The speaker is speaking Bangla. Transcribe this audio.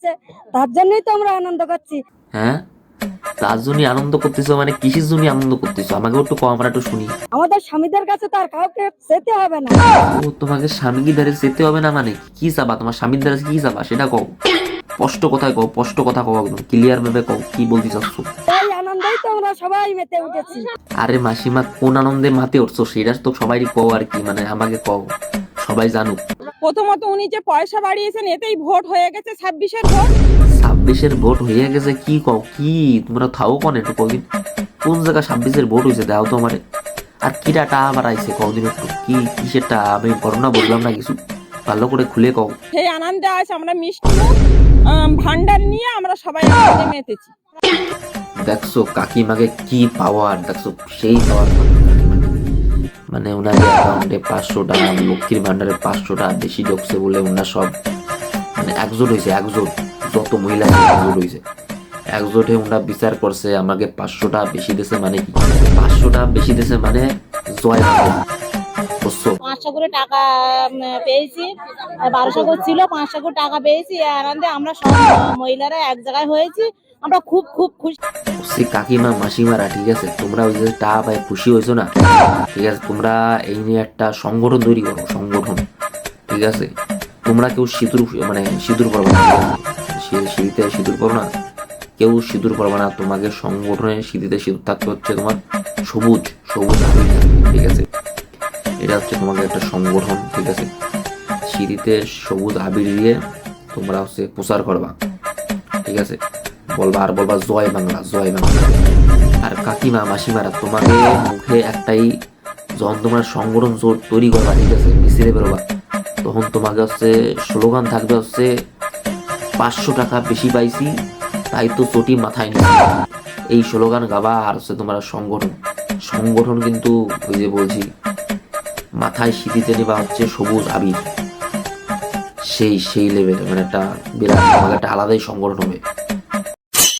হচ্ছে, তার জন্যই তো আমরা আনন্দ করছি। হ্যাঁ, তার জন্য আনন্দ করতেছো মানে কিসের জন্য আনন্দ করতেছো? আমাকে একটু কম, আমরা একটু শুনি। আমাদের স্বামীদের কাছে তার কাউকে যেতে হবে না। ও, তোমাকে স্বামীকে ধারে যেতে হবে না মানে কি চাবা? তোমার স্বামীর ধারে কি চাবা সেটা কও। স্পষ্ট কথায় কও, স্পষ্ট কথা কও, একদম ক্লিয়ার ভাবে কও কি বলতে চাচ্ছ। এই আনন্দেই তো আমরা সবাই মেতে উঠেছি। আরে মাসিমা, কোন আনন্দে মাতে উঠছো সেটা তো সবাই কও আর কি, মানে আমাকে কও, সবাই জানুক। প্রথমত উনি যে পয়সা বাড়িয়েছেন এতেই ভোট হয়ে গেছে 26-এর ভোট। 26-এর ভোট হয়ে গেছে কি কও? কি তোমরা থাও কোন একটু কদিন, কোন জায়গা 26-এর ভোট হয়েছে দাও তো আমারে। আর কিটা টা আবার আইছে কদিন একটু, কি কিসের টা? আমি ঘটনা বুঝলাম না কিছু, ভালো করে খুলে কও। সেই আনন্দে আজ আমরা মিষ্টি মুখ ভান্ডার নিয়ে আমরা সবাই আনন্দে মেতেছি। দেখছো কাকিমাকে কি পাওয়ার, দেখছো সেই পাওয়ার। মানে ওনার অ্যাকাউন্টে 500 টাকা, লক্ষ্মীর ভান্ডারে 500 টাকা বেশি ঢুকছে বলে ওনার সব মানে একজোট হয়েছে, একজোট, যত মহিলা একজোট হয়েছে, একজোটে ওনারা বিচার করছে আমাকে 500 টাকা বেশি দিয়েছে মানে কি, 500 টাকা বেশি দিয়েছে মানে জয় বাংলা, বুঝছো? 500 করে টাকা পেয়েছি, 1200 করে ছিল, 500 করে টাকা পেয়েছি। এই আনন্দে আমরা সব মহিলারা এক জায়গায় হয়েছি, আমরা খুব খুব খুশি। সে কাকিমা মাসিমারা, ঠিক আছে, তোমরা ওই যে টাকা পায় খুশি হয়েছো না, ঠিক আছে, তোমরা এই নিয়ে একটা সংগঠন তৈরি করো, সংগঠন, ঠিক আছে। তোমরা কেউ সিঁদুর মানে সিঁদুর পরবে না, সিঁড়িতে সিঁদুর পরো না, কেউ সিঁদুর পরবে না, তোমাকে সংগঠনের সিঁড়িতে সিঁদুর থাকতে হচ্ছে তোমার সবুজ সবুজ আবির, ঠিক আছে। এটা হচ্ছে তোমাকে একটা সংগঠন, ঠিক আছে। সিঁড়িতে সবুজ আবির দিয়ে তোমরা হচ্ছে প্রচার করবা, ঠিক আছে। বলবা আর বলবা জয় বাংলা, জয় বাংলা। আর কাকিমা মাসিমারা, তোমাকে মুখে একটাই, যখন তোমরা সংগঠন তৈরি করবা, ঠিক আছে, মিছিলে বেরোবা, তখন তোমাকে হচ্ছে স্লোগান থাকবে হচ্ছে 500 টাকা বেশি পাইছি তাই তো চটি মাথায় নিচ্ছি, এই স্লোগান গাবা। আর হচ্ছে তোমরা সংগঠন, সংগঠন কিন্তু ওই যে বলছি মাথায় সিঁথিতে নেবা হচ্ছে সবুজ আবির, সেই সেই লেভেলে, মানে একটা বিরাট, তোমাকে একটা আলাদাই সংগঠন হবে।